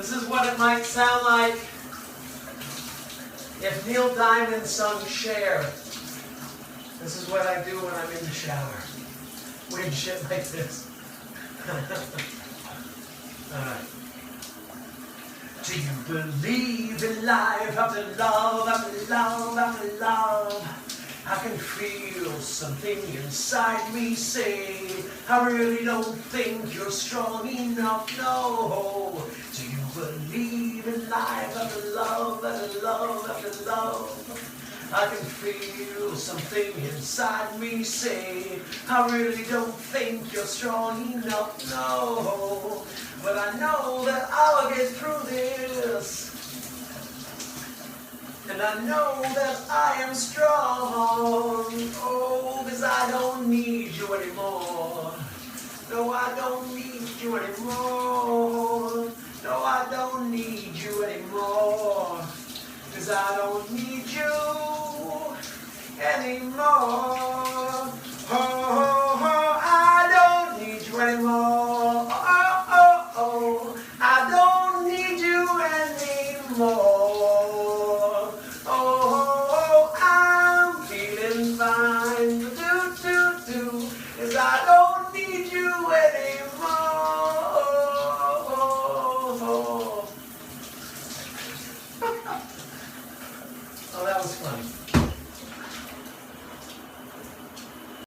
This is what it might sound like if Neil Diamond sung Cher. This is what I do when I'm in the shower. Weird shit like this. Alright. Do you believe in life after love, after love, after love? I can feel something inside me say, I really don't think you're strong enough, no. Do you believe in life after love, after love, after love? I can feel something inside me say, I really don't think you're strong enough, no. But I know that I'll get through this. And I know that I am strong. Oh, 'cause I don't need you anymore. No, I don't need you anymore. No, I don't need you anymore. 'Cause I don't need